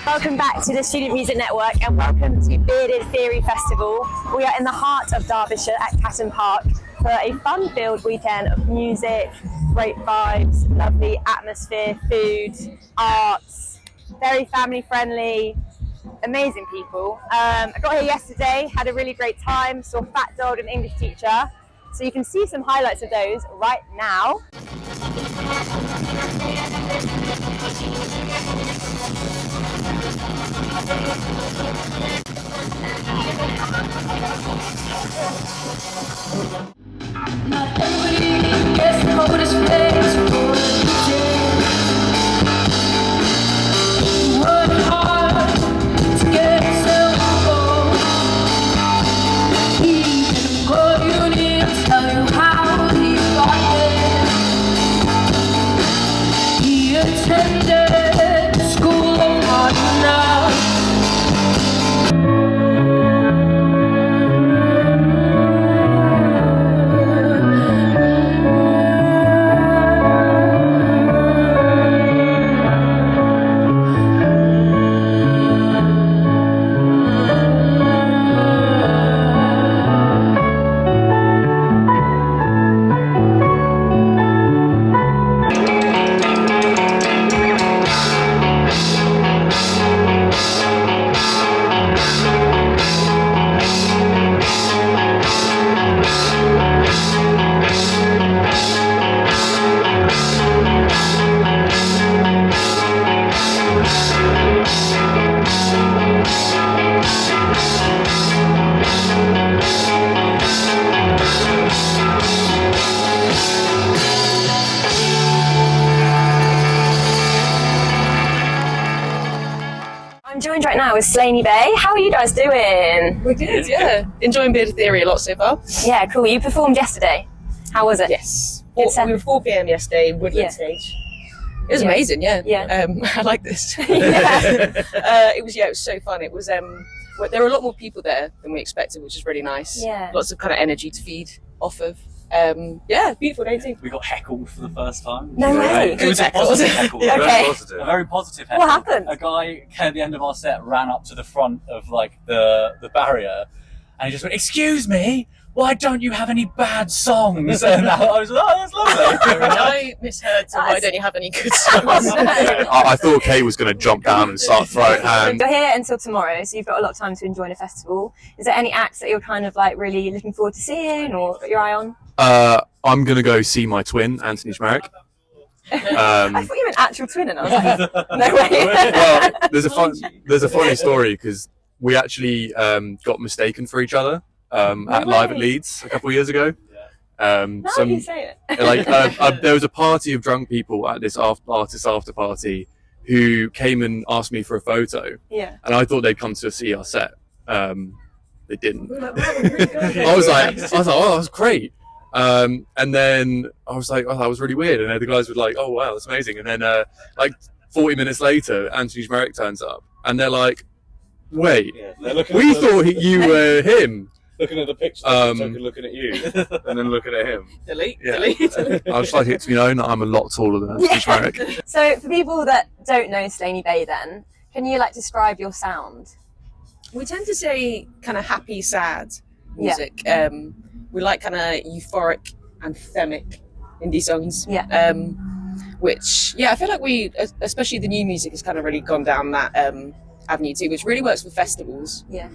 Welcome back to the Student Music Network and welcome to Bearded Theory Festival. We are in the heart of Derbyshire at Catton Park for a fun-filled weekend of music, great vibes, lovely atmosphere, food, arts, very family-friendly, amazing people. I got here yesterday, had a really great time, saw Fat Dog, an English teacher. So you can see some highlights of those right now. Not everybody gets the coldest face for the day. Work hard to get yourself home. He can call you and tell you how he got there. He attended the school of hard knocks. I'm joined right now with Slaney Bay. How are you guys doing? We're good, yeah. Enjoying Bearded Theory a lot so far. Yeah, cool. You performed yesterday. How was it? Yes. Good We were 4 p.m. yesterday, Woodland Yeah. stage. It was amazing, yeah. Yeah. I like this. Yeah. It was so fun. It was there were a lot more people there than we expected, which is really nice. Yeah. Lots of kind of energy to feed off of. Yeah, beautiful day too. We got heckled for the first time. No way. It was a positive heckle. Okay. Very positive. A very positive heckle. What happened? A guy at the end of our set ran up to the front of like the barrier and he just went, "Excuse me, why don't you have any bad songs?" And I was like, "Oh, that's lovely." I misheard, so why don't you have any good songs? I thought Kate was going to jump down and start throwing hands. You're here until tomorrow, so you've got a lot of time to enjoy the festival. Is there any acts that you're kind of like really looking forward to seeing or got your eye on? I'm going to go see my twin, Anthony Schmerich. I thought you meant actual twin, and I was like, no way. Well, there's a funny story because we actually got mistaken for each other at Live at Leeds a couple of years ago. How do you say it? Like there was a party of drunk people at this artist after party who came and asked me for a photo. Yeah. And I thought they'd come to see our set. They didn't. I was like, oh, that was great. And then I was like, oh, that was really weird. And then the guys were like, oh wow, that's amazing. And then like 40 minutes later, Anthony Schmerich turns up, and they're like, wait, we thought you were him. Looking at the picture, looking at you, and then looking at him. Delete. I just like it to be known that I'm a lot taller than Anthony Schmerich. So for people that don't know Slaney Bay then, can you like describe your sound? We tend to say kind of happy, sad music. We like kind of euphoric, anthemic indie songs. Yeah. Which, I feel like we, especially the new music, has kind of really gone down that avenue too, which really works for festivals. Yeah.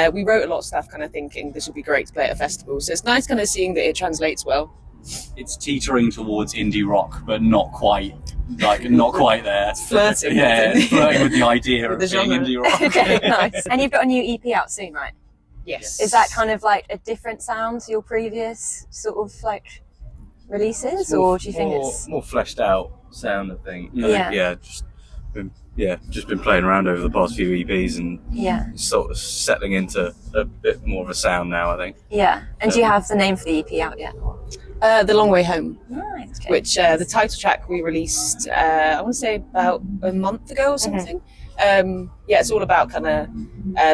We wrote a lot of stuff kind of thinking this would be great to play at a festival. So it's nice kind of seeing that it translates well. It's teetering towards indie rock, but not quite there. Flirting. Yeah, flirting with the idea With of the being genre. indie rock. Okay, nice. And you've got a new EP out soon, right? Yes. Is that kind of like a different sound to your previous sort of like releases, or do you think it's more fleshed out sound? I think. Yeah. Yeah, just been just been playing around over the past few EPs and Yeah. sort of settling into a bit more of a sound now, I think. Yeah. And do you have the name for the EP out yet? The Long Way Home, Nice. Okay. which the title track we released, I want to say about a month ago or something. It's all about kind of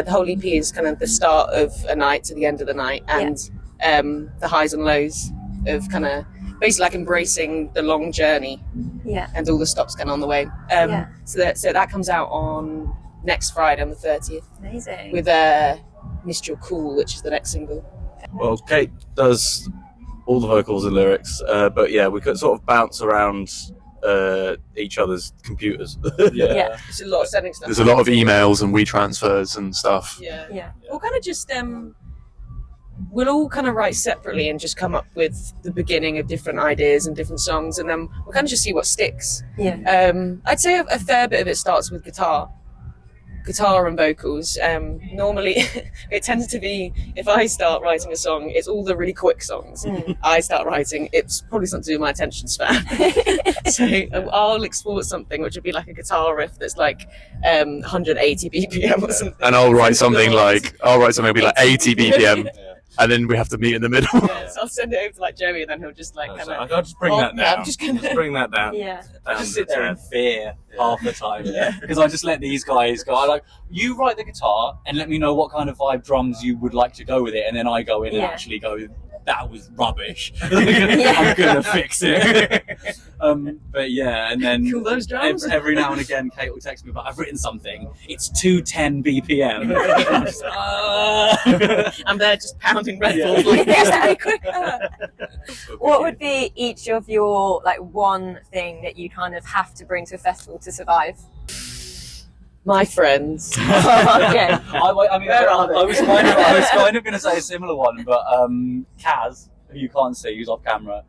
the whole EP is kind of the start of a night to the end of the night, and the highs and lows of kind of basically like embracing the long journey Yeah. and all the stops kind of on the way. So that comes out on next Friday on the 30th Amazing. with Missed Your Cool, which is the next single. Well, Kate does all the vocals and lyrics, but yeah, we could sort of bounce around each other's computers. Yeah. It's a lot of sending stuff. There's a lot of emails and WeTransfers and stuff. Yeah. We'll kind of just we'll all kind of write separately and just come up with the beginning of different ideas and different songs, and then we'll kind of just see what sticks. Yeah. I'd say a fair bit of it starts with guitar and vocals. Normally it tends to be, if I start writing a song, it's all the really quick songs. I start writing, it's probably something to do with my attention span. So I'll export something which would be like a guitar riff that's like 180 BPM or something. And I'll write something like 80 BPM, and then we have to meet in the middle. So I'll send it over to like Joey, and then he'll just like kind of. I'll just bring that down. I'm just gonna bring that down. Yeah. I just sit there in fear half the time because I just let these guys go. I like, you write the guitar and let me know what kind of vibe drums you would like to go with it, and then I go in and actually go, that was rubbish. I'm gonna fix it. But yeah, and then Cool those drums. every now and again, Kate will text me, but I've written something. It's 210 BPM. I'm just, I'm there just pounding Red Yeah. Bulls like this, quicker. What would be each of your like one thing that you kind of have to bring to a festival to survive? My friends. Okay. I mean, Where are they? I was kind of going to say a similar one, but Kaz, who you can't see, who's off camera,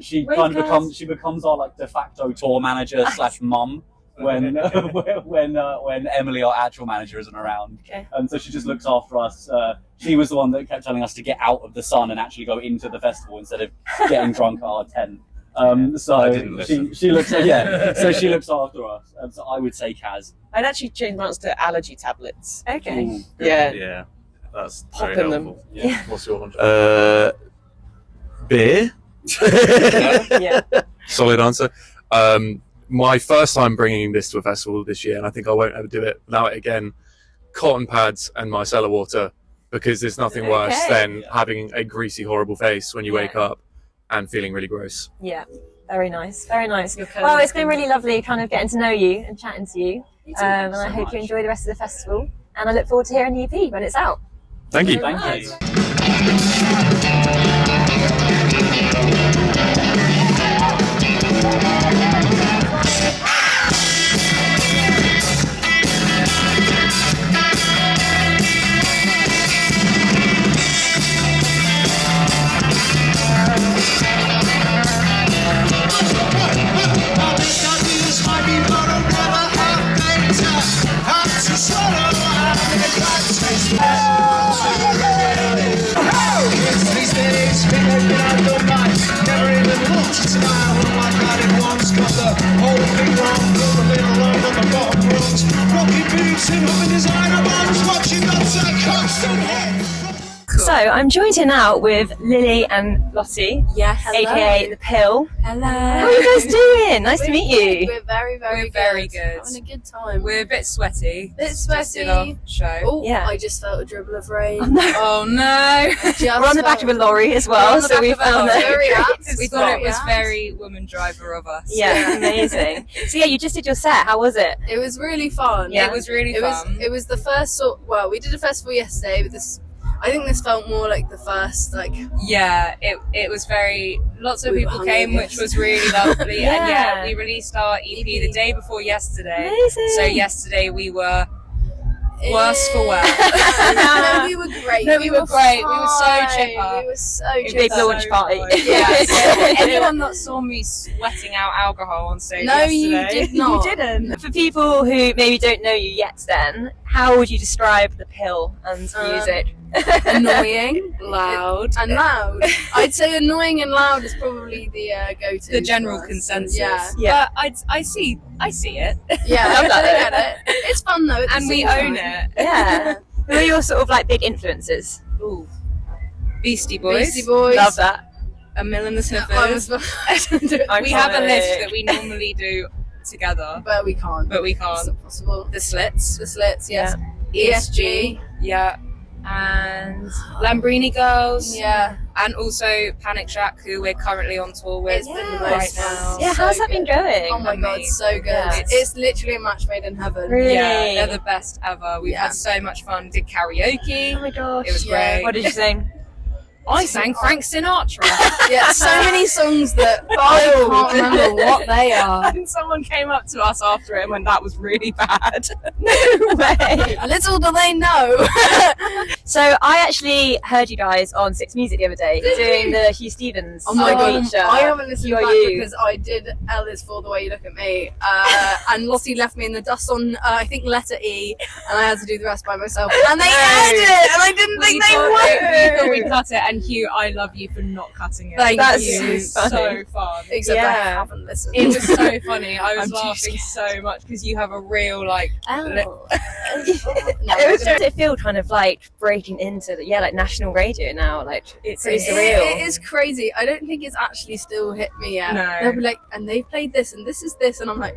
she Wait, kind of Kaz. becomes our like de facto tour manager / mum when Emily, our actual manager, isn't around. Okay. And so she just looks after us. She was the one that kept telling us to get out of the sun and actually go into the festival instead of getting drunk at our tent. So I didn't listen. she looks so she looks after us. So I would say Kaz. I'd actually change mine to allergy tablets. Okay. Ooh. Yeah. That's Pop very in them. helpful. Yeah. What's your one? Beer. Yeah. Solid answer. My first time bringing this to a festival this year, and I think I won't ever do it without it again, cotton pads and micellar water, because there's nothing worse Okay. than having a greasy, horrible face when you wake up and feeling really gross. Yeah. Very nice. Very nice. You're kind Well, of- it's been really lovely kind of getting to know you and chatting to you. And I so hope much. you enjoy the rest of the festival. And I look forward to hearing the EP when it's out. Thank you. Thank you. So I'm joined here now with Lily and Lottie, Yeah, hello. aka The Pill. Hello. How are you guys doing? Nice to meet you. We're very, very, We're very good. Having a good time. We're a bit sweaty. Bit Just sweaty. did our show. Oh, Yeah. I just felt a dribble of rain. Oh no! We're on the back of a lorry as well, so we found that. Very apt. We thought it was Very very woman driver of us. Yeah, amazing. So yeah, you just did your set. How was it? It was really fun. Yeah. It was really It was. fun. It was the first sort. Well, we did a festival yesterday, but this. I think this felt more like the first. Like Yeah, it was very. Lots of We were people came, hungry, which was really lovely. Yeah. And yeah, we released our EP the day before yesterday. Amazing. So yesterday we were worse for wear. no, we were great. No, we were great. We were so fine. chipper. We were so Big chipper. launch party. Yeah, so anyone that saw me sweating out alcohol on stage No, you yesterday, did not. You didn't. For people who maybe don't know you yet then, how would you describe the pill and music? Annoying, Loud. and loud. I'd say annoying and loud is probably the go-to. The general for us. consensus. Yeah. Yeah. But I see it. Yeah, I love that. I get it. It's fun though. And we own it. Yeah. Who are your sort of like big influences? Ooh. Beastie Boys. Beastie Boys. Love that. A Mill and the I was- Sniffers. We have a list that we normally do together, but we can't. but we It's can't. not possible. The Slits. The Slits, yes. ESG. Yeah. And Lambrini Girls. Yeah. And also Panic Shack, who we're currently on tour with It's been the right most now. Yeah, So how's that been good. going? Oh my god, so good. Yeah. It's literally a match made in heaven. Really? Yeah, they're the best ever. We've Yeah. had so much fun. Did karaoke. Oh my gosh. It was Yeah. great. What did you sing? I sang Frank Sinatra. Yeah, so many songs that I can't remember what they are. And someone came up to us after it and went, that was really bad. No way. Little do they know. So I actually heard you guys on Six Music the other day doing the Hugh Stevens feature. I haven't listened Who are back you? because I did Ellis for The Way You Look at Me, and Lottie left me in the dust on I think letter E, and I had to do the rest by myself. And they aired it, and I didn't think they would. We cut it, and Hugh, I love you for not cutting it. Thank That's you. so funny. So fun. Except I Yeah. haven't listened. It was so funny. I was I'm too laughing so much because you have a real like. Oh. It was just, it feel kind of like breaking into like national radio now. Like it's pretty surreal. It is crazy. I don't think it's actually still hit me yet. No. They'll be like, and they've played this, and this is this, and I'm like,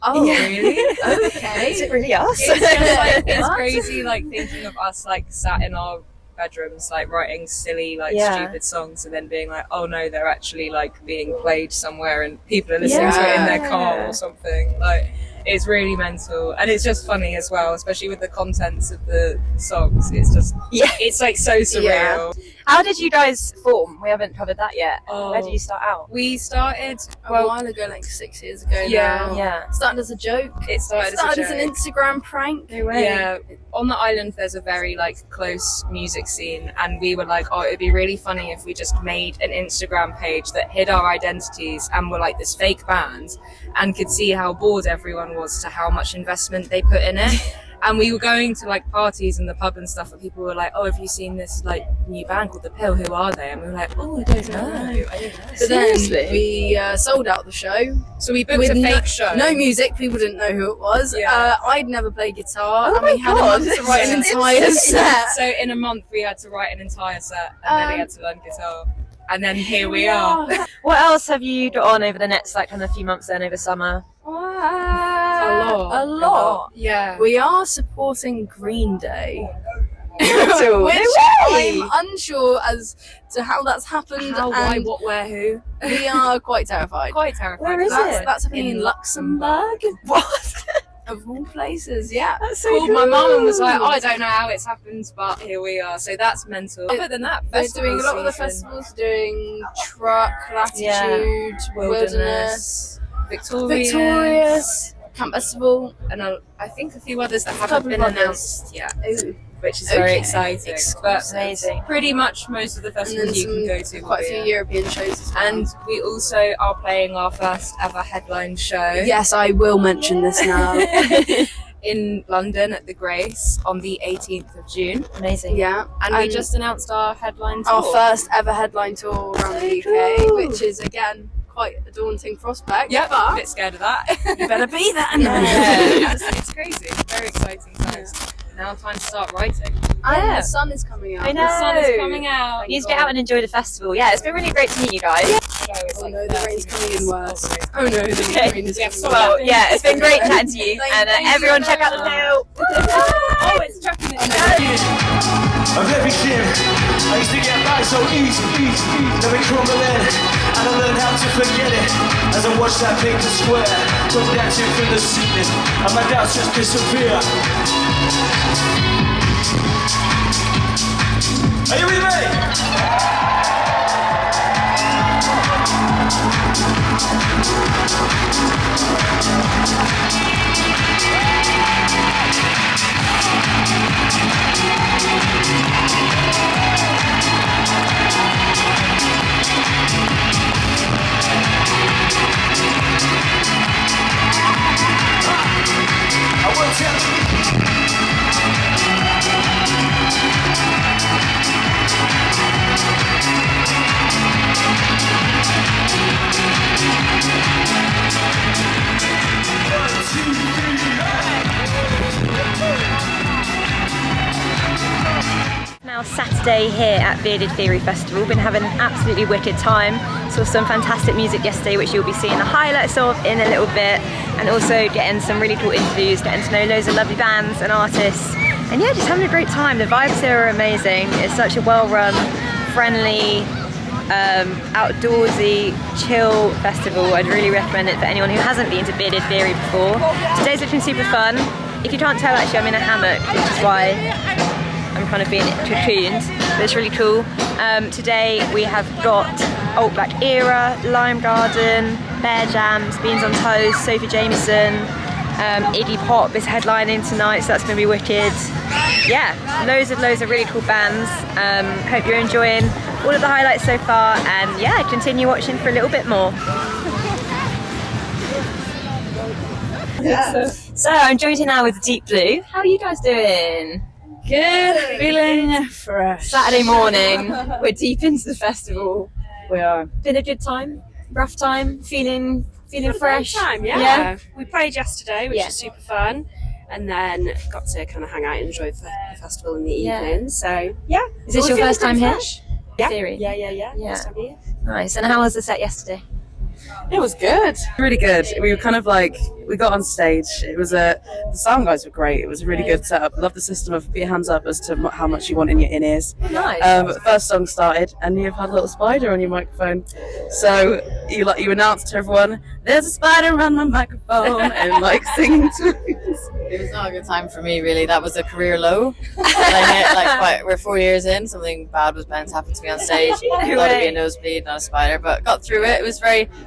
oh, Yeah. Really? okay. Is it really us? It's just like it's What? crazy, like thinking of us like sat in our bedrooms, like writing silly, like Yeah. stupid songs, and then being like, oh no, they're actually like being played somewhere, and people are listening to it in their car or something. Like, it's really mental, and it's just funny as well, especially with the contents of the songs. It's just, it's like so surreal. How did you guys form? We haven't covered that yet. Oh. Where did you start out? We started, A well, while ago, like 6 years ago Yeah. now. Yeah. Started as a joke. it started, Started as as a an joke. Instagram prank. Yeah, on the island there's a very like close music scene, and we were like, oh, it'd be really funny if we just made an Instagram page that hid our identities and were like this fake band and could see how bored everyone was to how much investment they put in it. And we were going to like parties in the pub and stuff, and people were like, oh, have you seen this like new band called The Pill? Who are they? And we were like, oh, I don't know. But then we sold out the show. So we booked With a fake show. No music, people didn't know who it was. Yeah. I'd never played guitar, Oh and my we had a God. month to write an That's entire insane. set. So in a month we had to write an entire set, and then we had to learn guitar. And then here we Wow. are. What else have you got on over the next like kind of few months then over summer? A lot. Yeah. We are supporting Green Day. No Which way. I'm unsure as to how that's happened. How, why, and what, where, who? we are quite terrified. Quite terrifying. Where is that's, it? that's happening in Luxembourg. What? Of all places, yeah. That's so Called my mum and was like, cool. oh, I don't know how it's happened, but here we are. So that's mental. Other than that, We're festival doing a lot of the season, festivals, doing Truck, Latitude, Wilderness, Victorious, Camp Festival. and I think a few others that haven't Couple been of others. announced yet, Ooh. which is very Okay. exciting. Exclusive. Amazing. But pretty much most of the And then festivals you can go to. quite a few European shows as well. And we also are playing our first ever headline show. yes, I will mention this now. In London at the Grace on the 18th of June. Amazing. Yeah, And we just announced our headline tour. our first ever headline tour around the UK, cool. which is again quite a daunting prospect. Yep, a but bit scared of that. you better be there. Yeah, it's crazy. Very exciting times. Now time to start writing. And Yeah. the sun is coming out. I know. The sun is coming out. You need to get out and enjoy the festival. Yeah, it's been really great to meet you guys. Oh no, the rain's coming in worse. Oh no, the Okay. rain is Yes, coming Well, in. yeah, it's been great chatting to you. And Thank you everyone check out the very pill. Oh, it's chucking it down. Of everything, I used to get by so easy, then we crumbling, and I learned how to forget it. As I watch that paper square, go dancing through the ceiling, and my doubts just disappear. Are you with me? I will tell you. now Saturday here at Bearded Theory Festival. Been having an absolutely wicked time. Saw some fantastic music yesterday, which you'll be seeing the highlights of in a little bit, and also getting some really cool interviews, getting to know loads of lovely bands and artists, and yeah, just having a great time. The vibes here are amazing. It's such a well-run, friendly, outdoorsy, chill festival. I'd really recommend it for anyone who hasn't been to Bearded Theory before. Today's looking super fun. If you can't tell, actually I'm in a hammock, which is why I'm kind of being cocooned, but it's really cool. Today we have got Old Black Era, Lime Garden, Bear Jams, Beans on Toast, Sophie Jameson, Iggy Pop is headlining tonight, so that's going to be wicked. Yeah, loads of really cool bands. Hope you're enjoying all of the highlights so far, and yeah, continue watching for a little bit more. So I'm joined here now with Deep Blue. How are you guys doing? Good, feeling fresh. Saturday morning, we're deep into the festival. We are. Been a good time? Rough time? Feeling fresh? Time, yeah. We played yesterday, which was super fun, and then got to kind of hang out and enjoy the festival in the evening. So yeah. Is this your first time here? Yeah. Theory? Yeah. First time here. Nice. And how was the set yesterday? It was good, really good. We were kind of like, we got on stage. It was the sound guys were great. It was a really good setup. Love the system of put your hands up as to how much you want in your in-ears. Nice. But the first song started and you've had a little spider on your microphone. So you announced to everyone, there's a spider on my microphone, and like singing to It was not a good time for me, really. That was a career low. I hit, we're 4 years in, something bad was meant to happen to me on stage. I thought it'd be a nosebleed, not a spider, but got through it. It was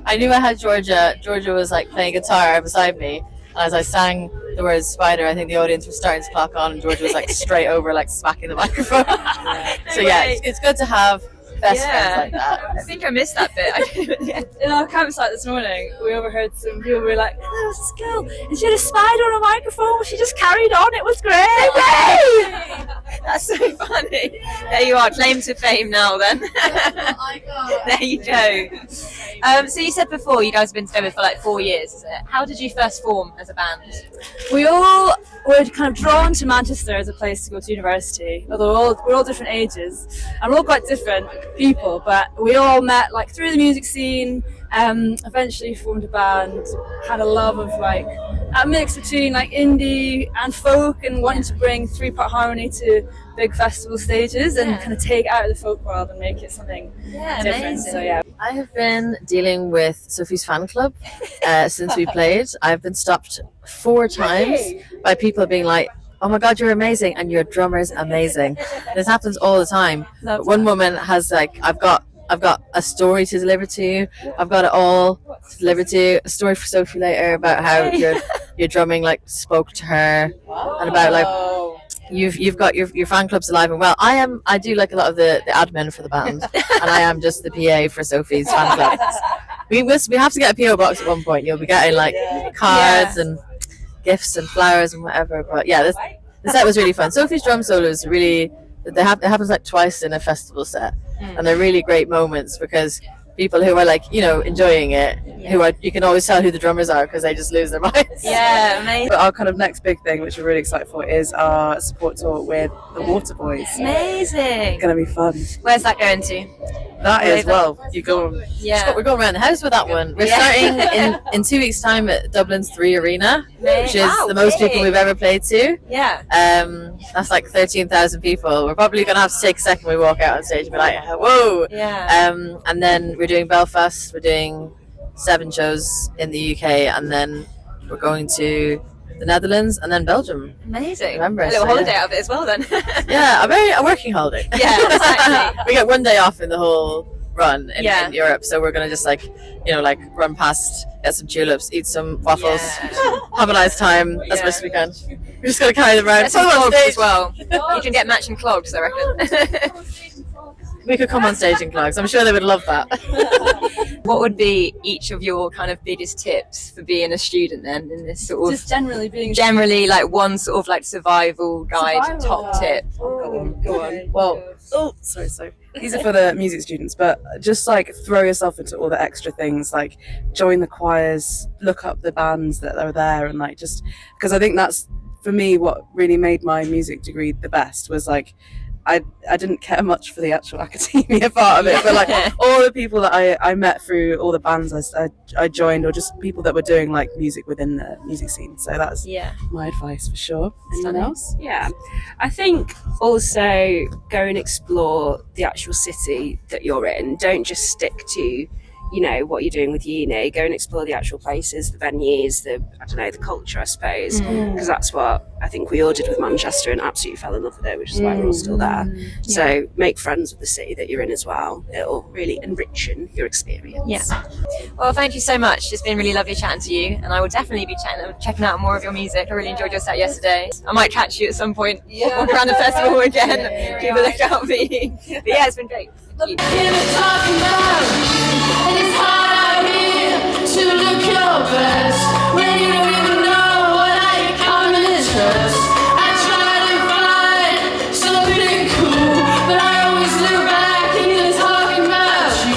I knew I had Georgia. Georgia was like playing guitar beside me. And as I sang the words spider, I think the audience was starting to clock on, and Georgia was like straight over, like smacking the microphone. So yeah, it's good to have best friends like that. I think I missed that bit. In our campsite this morning, we overheard some people were like, "Oh, there was this girl, and she had a spider on a microphone, but she just carried on. It was great." That's so funny. There you are, claim to fame now then. There you go. So you said before you guys have been together for like 4 years, is it? How did you first form as a band? We all were kind of drawn to Manchester as a place to go to university, although we're all different ages and we're all quite different people, but we all met like through the music scene, eventually formed a band, had a love of like a mix between like indie and folk, and wanting to bring 3-part harmony to big festival stages and kind of take it out of the folk world and make it something different. Amazing. So yeah. I have been dealing with Sophie's fan club since we played. I've been stopped 4 times by people being like, "Oh my God, you're amazing, and your drummer's amazing." This happens all the time. But one woman has like, I've got a story to deliver to you. I've got it all to deliver to you. A story for Sophie later about how your drumming like spoke to her, and about like you've got your fan club's alive and well. I do like a lot of the admin for the band, and I am just the PA for Sophie's fan club. We have to get a PO box at one point. You'll be getting like cards and gifts and flowers and whatever. But yeah, the set was really fun. Sophie's drum solo is really, it happens like twice in a festival set, and they're really great moments because people who are like, you know, enjoying it, you can always tell who the drummers are because they just lose their minds. Yeah, amazing. But our kind of next big thing, which we're really excited for, is our support tour with the Water Boys. Amazing. It's going to be fun. Where's that going to? That is, well, you go on. Yeah. We're going around the house with that one. We're starting in 2 weeks' time at Dublin's 3 Arena, which is the most people we've ever played to. Yeah. That's like 13,000 people. We're probably going to have to take a second we walk out on stage and be like, whoa. Yeah. And then we're doing Belfast. We're doing 7 shows in the UK, and then we're going to the Netherlands and then Belgium. Amazing. November, a little so, holiday out of it as well then. Yeah, a working holiday. Yeah, exactly. We get 1 day off in the whole run in Europe, so we're gonna just like, you know, like run past, get some tulips, eat some waffles, have a nice time as much as we can. We're just gonna carry them around. Some clogs as well. You can get matching clogs, I reckon. We could come on stage in clogs. I'm sure they would love that. What would be each of your kind of biggest tips for being a student then in this sort of Just generally being like one sort of like survival guide, top tip? Go on. Well, sorry. These are for the music students, but just like throw yourself into all the extra things, like join the choirs, look up the bands that are there, and like just because I think that's for me what really made my music degree the best was like I didn't care much for the actual academia part of it, but like all the people that I met through all the bands I joined, or just people that were doing like music within the music scene. So that's my advice for sure. Anyone else? Yeah, I think also go and explore the actual city that you're in. Don't just stick to, you know, what you're doing with uni. Go and explore the actual places, the venues, the culture, I suppose, because that's what I think we all did with Manchester and absolutely fell in love with it, which is why we're all still there. So make friends with the city that you're in as well. It'll really enrich your experience. Yeah. Well, thank you so much. It's been really lovely chatting to you, and I will definitely be checking out more of your music. I really enjoyed your set yesterday. I might catch you at some point walk around the festival again. Keep a lookout for you. But yeah, it's been great. Thank you. And it's hard out here to look your best when you don't even know what I come in is first. I try to find something cool, but I always look back and you're talking about you.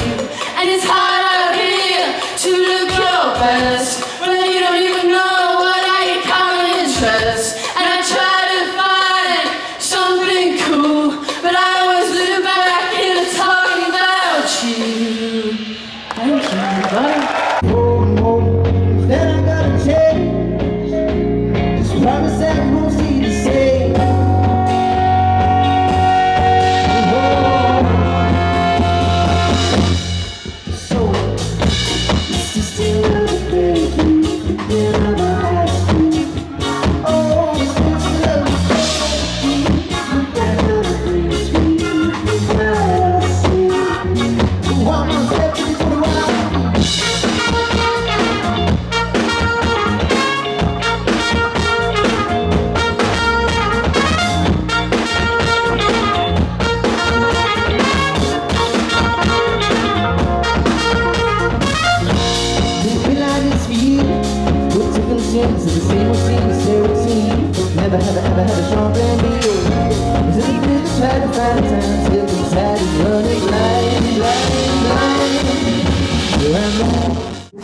And it's hard out here to look your best when you don't even know what I come in is first. And I try to find something cool, but I always look back and you're talking about you. Thank you. Then I gotta change. Just promise that I won't see the same. So, this is still a baby. Then I'm asking. Oh, this is still a baby. Then I'm sweet. Then I see. One more step before the wild. Never had a strong plan B. Just a bit of try to find a time, still inside is running blind.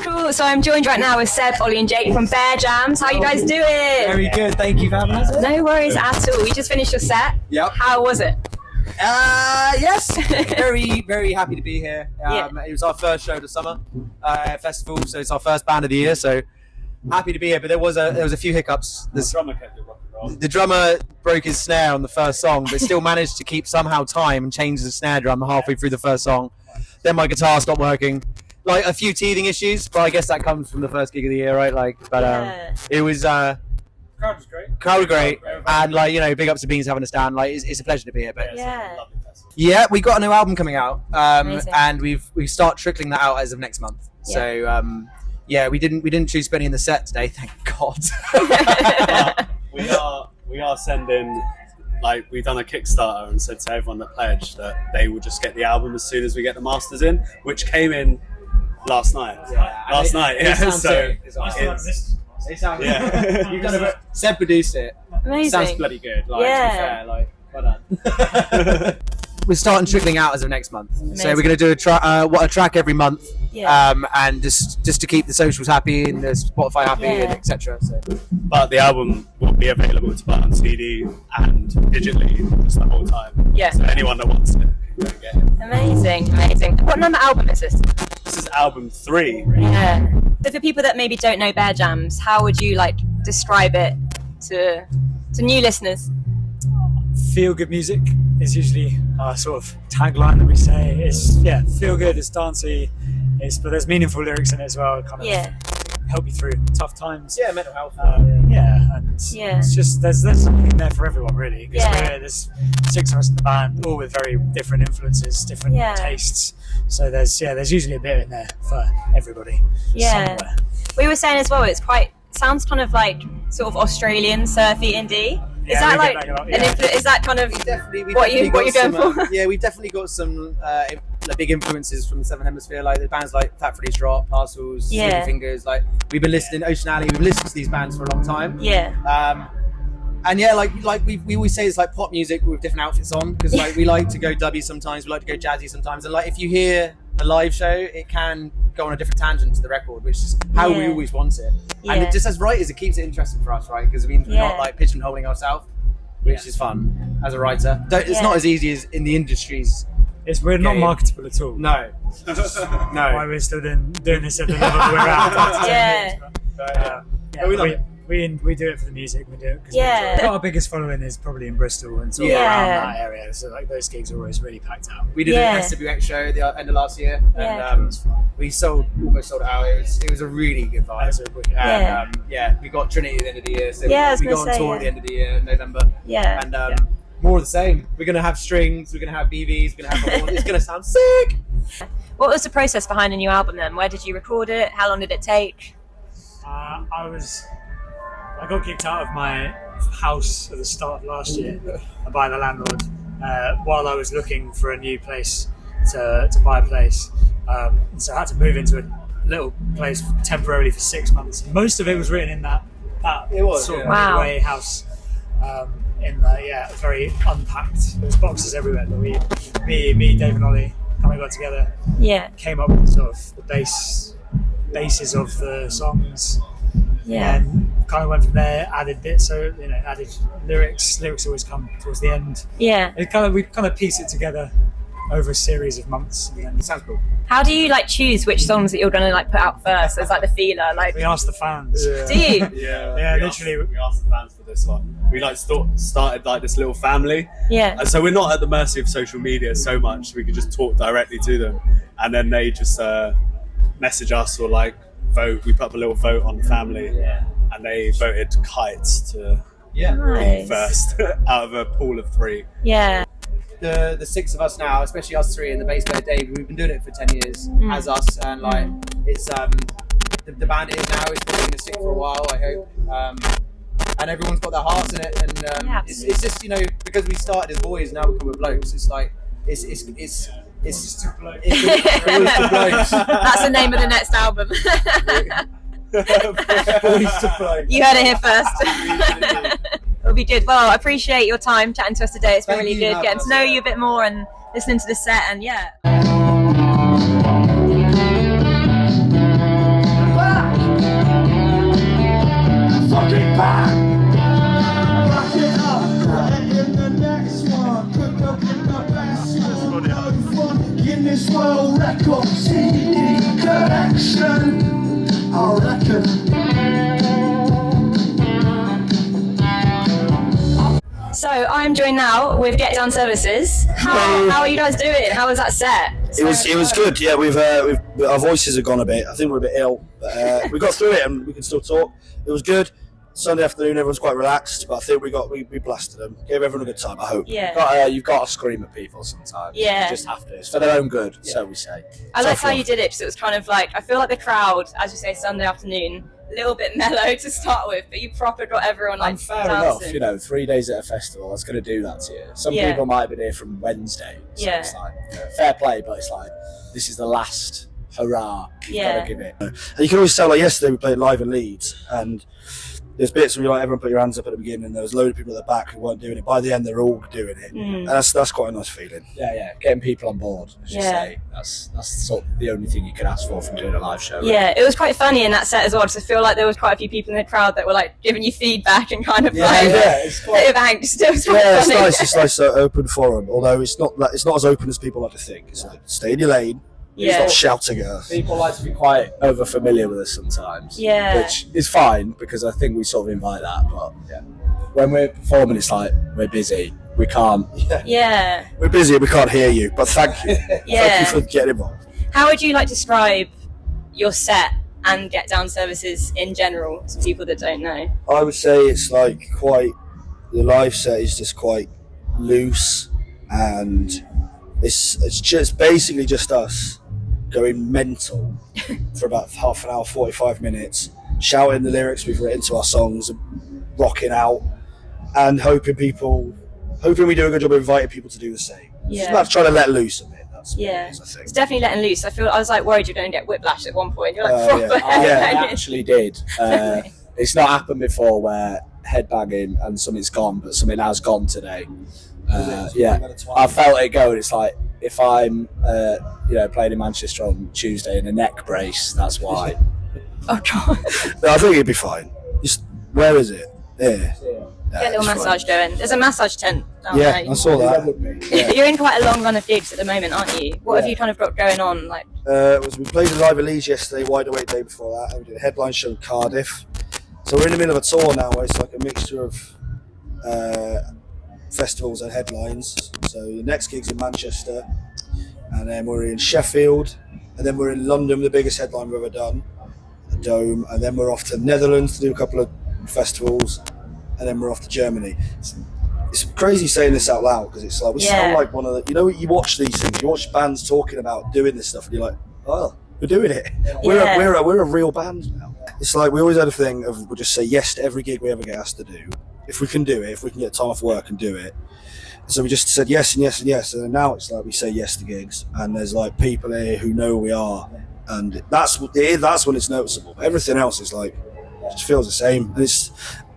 Cool. So I'm joined right now with Seb, Ollie, and Jake from Bear Jams. How you guys doing? Very good. Thank you for having us. No worries at all. We just finished your set. Yep. How was it? Yes. Very, very happy to be here. It was our first show of the summer festival, so it's our first band of the year. So happy to be here. But there was a few hiccups. The drummer kept it rock and roll. The drummer broke his snare on the first song, but still managed to keep somehow time and change the snare drum halfway through the first song. Then my guitar stopped working. Like a few teething issues, but I guess that comes from the first gig of the year, right? It was. Crowd was great. Crowd was great, and big ups to Beans having a stand. It's a pleasure to be here. But yeah, we got a new album coming out, and we start trickling that out as of next month. Yeah. So we didn't choose Benny in the set today, thank God. we are sending. We've done a Kickstarter and said to everyone that pledged that they will just get the album as soon as we get the masters in, which came in last night. They sound You've done it. Seb produced it. Amazing. Sounds bloody good. To be fair, well done. We're starting trickling out as of next month. Amazing. So we're going to do a track every month, and just to keep the socials happy and the Spotify happy and etc. So. But the album will be available to buy on CD and digitally just the whole time. Yeah. So anyone that wants it, go get it. Amazing. What number album is this? This is album 3. Yeah. So for people that maybe don't know Bear Jams, how would you describe it to new listeners? Feel good music is usually our sort of tagline that we say. It's feel good, it's dancey, but there's meaningful lyrics in it as well, kind of help you through tough times. Yeah, mental health. It's just there's something in there for everyone really. There's 6 of us in the band, all with very different influences, different tastes. So there's usually a bit in there for everybody. Yeah. Somewhere. We were saying as well, sounds kind of like sort of Australian surfy indie. Is Is that kind of what you're going for? Yeah, we've definitely got some big influences from the Southern Hemisphere, like the bands like Fat Freddy's Drop, Parcels, Sticky Fingers. We've been listening Ocean Alley. We've listened to these bands for a long time. Yeah. And we always say it's like pop music with different outfits on, because we like to go dubby sometimes, we like to go jazzy sometimes, and if you hear a live show, it can go on a different tangent to the record, which is how we always want it. And it just as writers, it keeps it interesting for us, right? Because we're not pigeonholing ourselves. which is fun as a writer. It's not as easy as in the industries. We're not marketable at all. No. No. Why we're still doing this at the level we're at. Yeah. We do it for the music. We do it because Yeah. our biggest following is probably in Bristol and sort of around that area. So like those gigs are always really packed out. We did an SWX show at the end of last year, and we almost sold it out. It was a really good vibe. And we got Trinity at the end of the year, so we go on tour at the end of the year in November. And more of the same. We're gonna have strings. We're gonna have BVs. We're gonna have horns. It's gonna sound sick. What was the process behind a new album then? Where did you record it? How long did it take? I got kicked out of my house at the start of last year by the landlord while I was looking for a new place to buy a place. So I had to move into a little place temporarily for 6 months. Most of it was written in that sort of midway house. In the very unpacked. There was boxes everywhere. But me, Dave, and Ollie kind of got together. Came up with sort of the bases of the songs. And kind of went from there. Added bits, so added lyrics. Lyrics always come towards the end. We kind of piece it together over a series of months. It sounds cool. How do you choose which songs that you're going to put out first as the feeler? We ask the fans. Do you? Yeah, literally. We asked the fans for this one. We started this little family. And so we're not at the mercy of social media so much. We could just talk directly to them, and then they just message us or vote. We put up a little vote on the family, and they voted Kites to be first out of a pool of 3. The 6 of us now, especially us 3 and the bass player Dave, we've been doing it for 10 years as us, and it's the band it is now is probably going to stick for a while, I hope. And everyone's got their hearts in it, and it's just because we started as boys, now we're becoming blokes. It's That's the name of the next album. You heard it here first. It'll be good. Well, I appreciate your time chatting to us today. It's been really good getting to know you a bit more and listening to the set, and Fucking back! Rock it up! And in the next one, cook up in the best one. No fun, Guinness World Record CD collection, I reckon. So I'm joined now with Getdown Services. How are you guys doing? How was that set? It was good. Yeah, we've our voices have gone a bit. I think we're a bit ill, but we got through it and we can still talk. It was good. Sunday afternoon, everyone's quite relaxed, but I think we blasted them. Gave everyone a good time, I hope. You've got to scream at people sometimes. You just have to. It's for their own good, so we say. I liked how you did it, because it was kind of I feel like the crowd, as you say, Sunday afternoon, a little bit mellow to start with, but you proper got everyone fair dancing. enough, 3 days at a festival, that's going to do that to you. Some people might have been here from Wednesday, so it's fair play, but it's this is the last hurrah. You've got to give it. And you can always tell, yesterday we played live in Leeds, and there's bits where everyone put your hands up at the beginning, and there was a load of people at the back who weren't doing it. By the end, they're all doing it, and that's quite a nice feeling. Getting people on board, as you say, that's sort of the only thing you can ask for from doing a live show. Right? It was quite funny in that set as well, because I feel like there was quite a few people in the crowd that were giving you feedback and kind of it's quite, bit of angst. It was quite it's funny. nice. It's nice open forum, although it's not as open as people like to think. It's stay in your lane. It's not shouting at us. People like to be quite over familiar with us sometimes, which is fine because I think we sort of invite that. But when we're performing, it's we're busy. We can't. We're busy. We can't hear you. But thank you. Thank you for getting involved. How would you describe your set and Getdown Services in general to people that don't know? I would say it's quite. The live set is just quite loose, and it's just basically just us going mental for about half an hour, 45 minutes, shouting the lyrics we've written to our songs, and rocking out, and hoping we do a good job of inviting people to do the same. It's just about trying to let loose a bit. That's what it is, I think. It's definitely letting loose. I was worried you're going to get whiplash at one point. You're proper I actually did. It's not happened before where headbanging and something's gone, but something has gone today. I felt it going. It's if I'm playing in Manchester on Tuesday in a neck brace, that's why. Oh God. No, I think it'd be fine. Where is it? Here. Get a little massage going. There's a massage tent down Yeah, there. I saw that. You're in quite a long run of gigs at the moment, aren't you? What have you kind of got going on? Like, We played in Live at Leeds yesterday, Wide Awake day before that, and we did a headline show in Cardiff. So we're in the middle of a tour now where it's like a mixture of festivals and headlines. So the next gig's in Manchester, and then we're in Sheffield, and then we're in London, the biggest headline we've ever done, the Dome, and then we're off to the Netherlands to do a couple of festivals, and then we're off to Germany. It's crazy saying this out loud because it's like we sound like one of the, you know, you watch these things, you watch bands talking about doing this stuff, and you're like, oh, we're doing it. We're a real band now. It's like we always had a thing of we'll just say yes to every gig we ever get asked to do, if we can do it, if we can get time off work and do it. So we just said yes and yes and yes, and now it's like we say yes to gigs, and there's like people here who know who we are, and that's when it's noticeable. But everything else is like it just feels the same. And it's,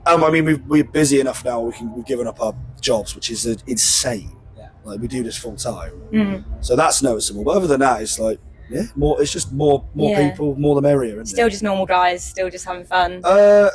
I mean, we're busy enough now. We've given up our jobs, which is insane. Like we do this full time, so that's noticeable. But other than that, it's like more. It's just more people, more the merrier. Still just normal guys, still just having fun. We're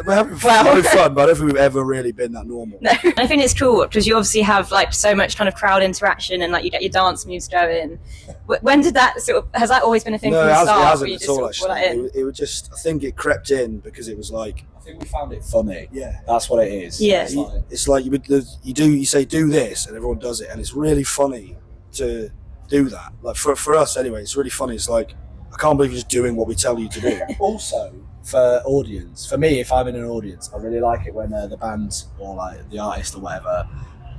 having fun, but I don't think we've ever really been that normal. No. I think it's cool because you obviously have like so much kind of crowd interaction, and like you get your dance moves going. When did that has that always been a thing from the start? It hasn't at all. Actually, it was just, I think it crept in because it was like, I think we found it funny. Yeah, that's what it is. Yeah, it's like you say do this, and everyone does it, and it's really funny to do that. Like for us anyway, it's really funny. It's like, I can't believe you're just doing what we tell you to do. Also, for audience, for me, if I'm in an audience, I really like it when the band or like the artist or whatever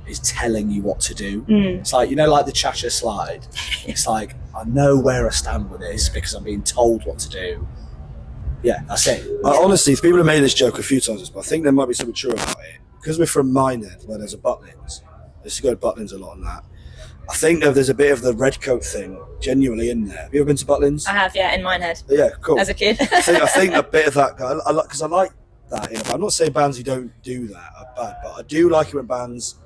is telling you what to do. It's like, you know, like the Cha-Cha slide. It's like, I know where I stand with this because I'm being told what to do. Yeah, that's it. Honestly, people have made this joke a few times, but I think there might be something true about it. Because we're from Minehead, where there's a Butlins. I used to go to Butlins a lot on that. I think there's a bit of the redcoat thing genuinely in there. Have you ever been to Butlins? I have, yeah, in Minehead. Yeah, cool. As a kid. I think a bit of that, because I like that. I'm not saying bands who don't do that are bad, but I do like it when bands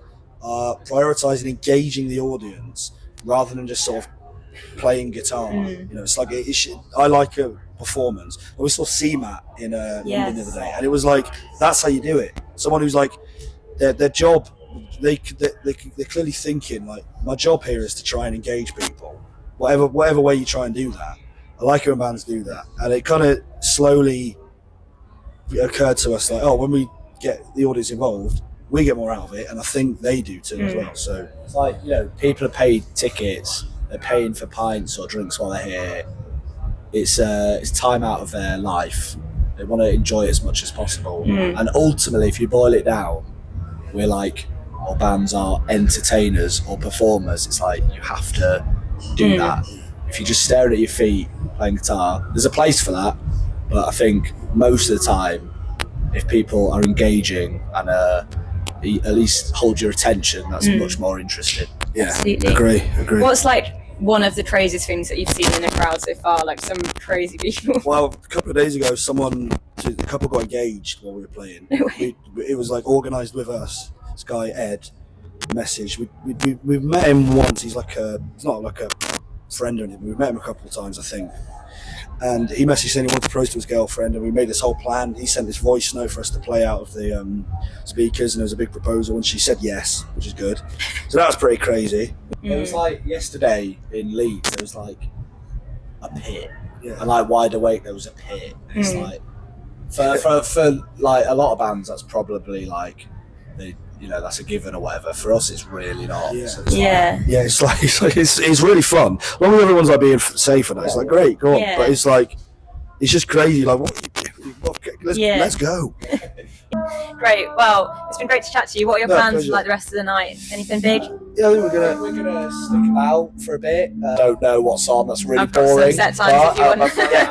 are prioritising engaging the audience rather than just sort of playing guitar. You know, it's like I like a performance. We saw CMAT in London the other day, and it was like, that's how you do it. Someone who's like, their job, they're clearly thinking like, my job here is to try and engage people, whatever way you try and do that. I like it when bands do that, and it kind of slowly occurred to us like, oh, when we get the audience involved, we get more out of it, and I think they do too as well. So it's like, you know, people are paid tickets, they're paying for pints or drinks while they're here. It's time out of their life. They want to enjoy it as much as possible. And ultimately, if you boil it down, we're like, or bands are entertainers or performers. It's like, you have to do that. If you're just staring at your feet playing guitar, there's a place for that, but I think most of the time, if people are engaging and at least hold your attention, that's much more interesting. Yeah, absolutely. Agree. What's like one of the craziest things that you've seen in a crowd so far? Like some crazy people. Well, a couple of days ago, a couple got engaged while we were playing. It was like organised with us. This guy Ed messaged. We've met him once. He's not like a friend or anything. We've met him a couple of times, I think. And he messaged saying he wanted to propose to his girlfriend, and we made this whole plan. He sent this voice note for us to play out of the speakers, and there was a big proposal, and she said yes, which is good. So that was pretty crazy. It was like yesterday in Leeds, there was like a pit, and like Wide Awake, there was a pit. It's like for like a lot of bands, that's probably like that's a given or whatever. For us, it's really not. So it's really fun. As long as everyone's like being safe and that, it's like great, go on. Yeah. But it's like, it's just crazy. Like, let's go. Great. Well, it's been great to chat to you. What are your plans for like the rest of the night? Anything big? Yeah, I think we're gonna stick about for a bit. Don't know what's on. That's really I've got boring. some set times if you want.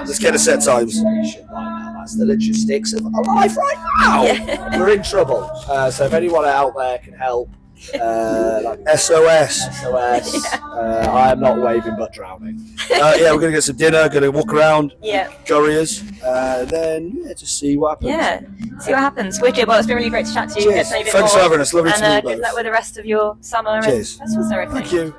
Let's get the set times. That's the logistics of our life right now. We're in trouble. So if anyone out there can help, like SOS. I am not waving but drowning. We're gonna get some dinner. Gonna walk around. Yeah. Curriers. Then just see what happens. Yeah. See what happens. Wicked. Well, it's been really great to chat to you. Cheers. Thanks for having us. Lovely to meet you And both. good luck with the rest of your summer Cheers. and festivals and everything. Thank you.